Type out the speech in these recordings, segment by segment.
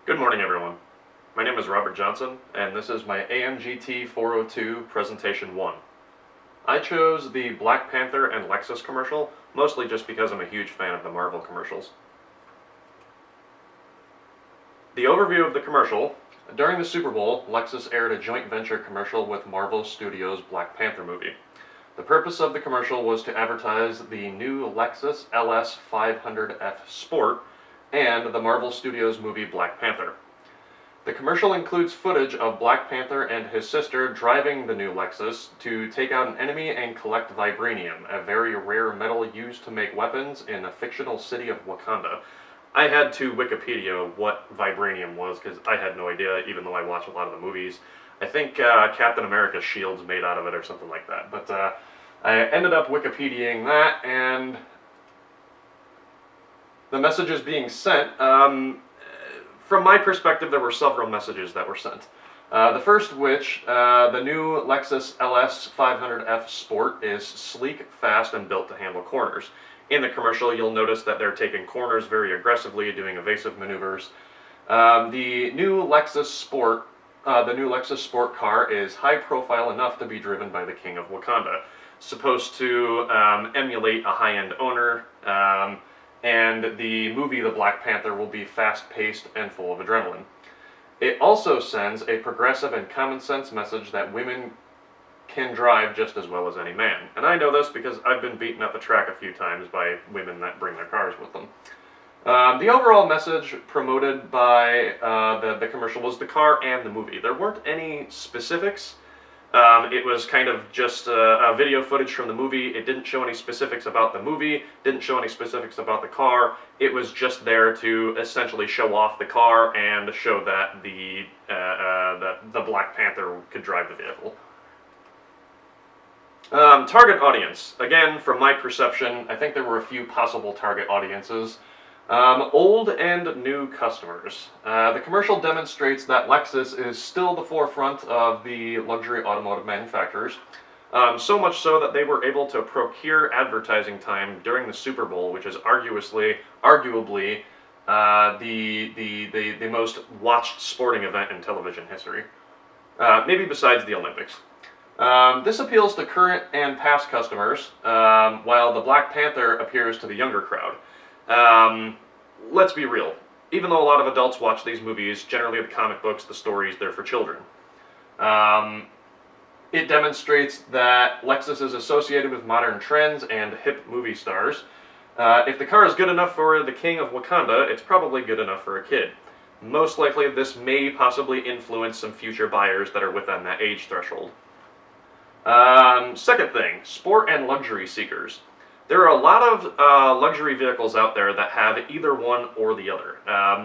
Good morning, everyone. My name is Robert Johnson, and this is my AMGT 402 Presentation 1. I chose the Black Panther and Lexus commercial, mostly just because I'm a huge fan of the Marvel commercials. The overview of the commercial. During the Super Bowl, Lexus aired a joint venture commercial with Marvel Studios' Black Panther movie. The purpose of the commercial was to advertise the new Lexus LS 500F Sport and the Marvel Studios movie Black Panther. The commercial includes footage of Black Panther and his sister driving the new Lexus to take out an enemy and collect vibranium, a very rare metal used to make weapons in a fictional city of Wakanda. I had to Wikipedia what vibranium was because I had no idea, even though I watch a lot of the movies. I think Captain America's shield's made out of it or something like that. But I ended up Wikipediaing that, and the messages being sent, from my perspective, there were several messages that were sent. The first of which, the new Lexus LS 500F Sport is sleek, fast, and built to handle corners. In the commercial, you'll notice that they're taking corners very aggressively, doing evasive maneuvers. The new Lexus Sport car is high profile enough to be driven by the King of Wakanda. Supposed to emulate a high-end owner, and the movie The Black Panther will be fast-paced and full of adrenaline. It also sends a progressive and common-sense message that women can drive just as well as any man. And I know this because I've been beaten at the track a few times by women that bring their cars with them. The overall message promoted by the commercial was the car and the movie. There weren't any specifics. It was kind of just a video footage from the movie. It didn't show any specifics about the movie, didn't show any specifics about the car. It was just there to essentially show off the car and show that the Black Panther could drive the vehicle. Target audience. Again, from my perception, I think there were a few possible target audiences. Old and new customers. The commercial demonstrates that Lexus is still the forefront of the luxury automotive manufacturers, so much so that they were able to procure advertising time during the Super Bowl, which is arguably the most watched sporting event in television history, maybe besides the Olympics. This appeals to current and past customers, while the Black Panther appeals to the younger crowd. Let's be real. Even though a lot of adults watch these movies, generally the comic books, the stories, they're for children. It demonstrates that Lexus is associated with modern trends and hip movie stars. If the car is good enough for the King of Wakanda, it's probably good enough for a kid. Most likely, this may possibly influence some future buyers that are within that age threshold. Second thing, sport and luxury seekers. There are a lot of luxury vehicles out there that have either one or the other.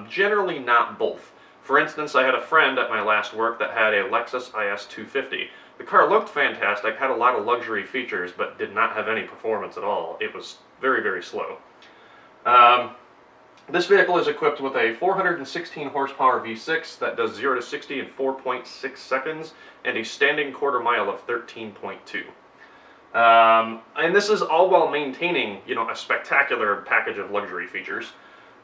Generally not both. For instance, I had a friend at my last work that had a Lexus IS 250. The car looked fantastic, had a lot of luxury features, but did not have any performance at all. It was very, very slow. This vehicle is equipped with a 416 horsepower V6 that does 0 to 60 in 4.6 seconds and a standing quarter mile of 13.2. And this is all while maintaining, a spectacular package of luxury features.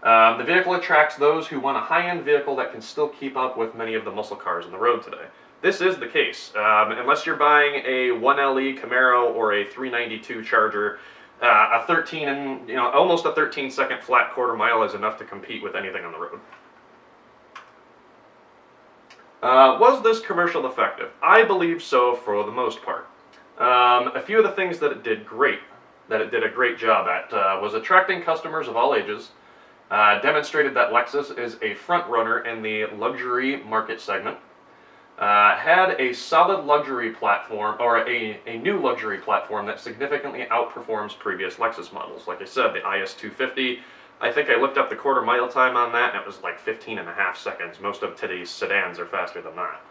The vehicle attracts those who want a high-end vehicle that can still keep up with many of the muscle cars on the road today. This is the case. Unless you're buying a 1LE Camaro or a 392 Charger, almost a 13-second flat quarter mile is enough to compete with anything on the road. Was this commercial effective? I believe so for the most part. A few of the things that it did a great job at, was attracting customers of all ages, demonstrated that Lexus is a front runner in the luxury market segment, had a solid luxury platform, or a new luxury platform that significantly outperforms previous Lexus models. Like I said, the IS 250, I think I looked up the quarter mile time on that, and it was like 15.5 seconds. Most of today's sedans are faster than that.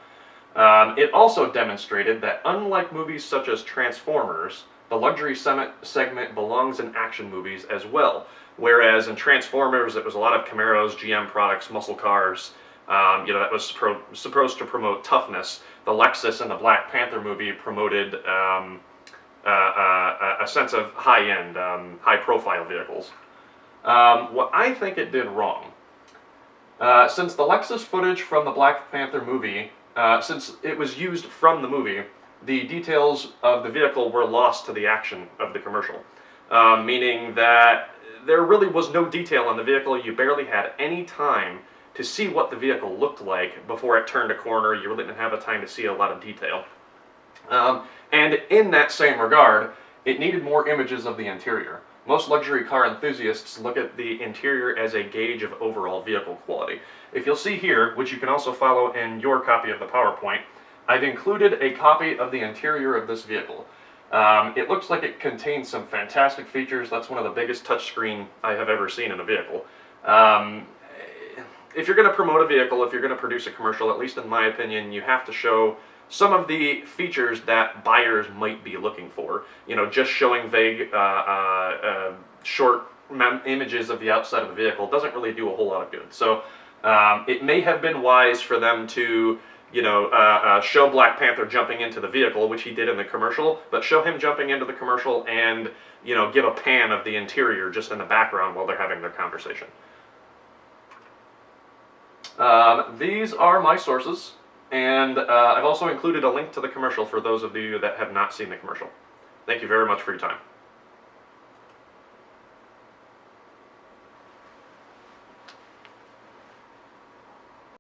It also demonstrated that unlike movies such as Transformers, the luxury segment belongs in action movies as well. Whereas in Transformers, it was a lot of Camaros, GM products, muscle cars, that was supposed to promote toughness. The Lexus in the Black Panther movie promoted a sense of high-end, high-profile vehicles. What I think it did wrong Since the Lexus footage from the Black Panther movie, since it was used from the movie, the details of the vehicle were lost to the action of the commercial, meaning that there really was no detail on the vehicle. You barely had any time to see what the vehicle looked like before it turned a corner. You really didn't have a time to see a lot of detail. And in that same regard, it needed more images of the interior. Most luxury car enthusiasts look at the interior as a gauge of overall vehicle quality. If you'll see here, which you can also follow in your copy of the PowerPoint, I've included a copy of the interior of this vehicle. It looks like it contains some fantastic features. That's one of the biggest touchscreen I have ever seen in a vehicle. If you're going to promote a vehicle, if you're going to produce a commercial, at least in my opinion, you have to show some of the features that buyers might be looking for. You know, just showing vague, short images of the outside of the vehicle doesn't really do a whole lot of good. So it may have been wise for them to, you know, show Black Panther jumping into the vehicle, which he did in the commercial, but show him jumping into the commercial and, you know, give a pan of the interior just in the background while they're having their conversation. These are my sources, and I've also included a link to the commercial for those of you that have not seen the commercial. Thank you very much for your time.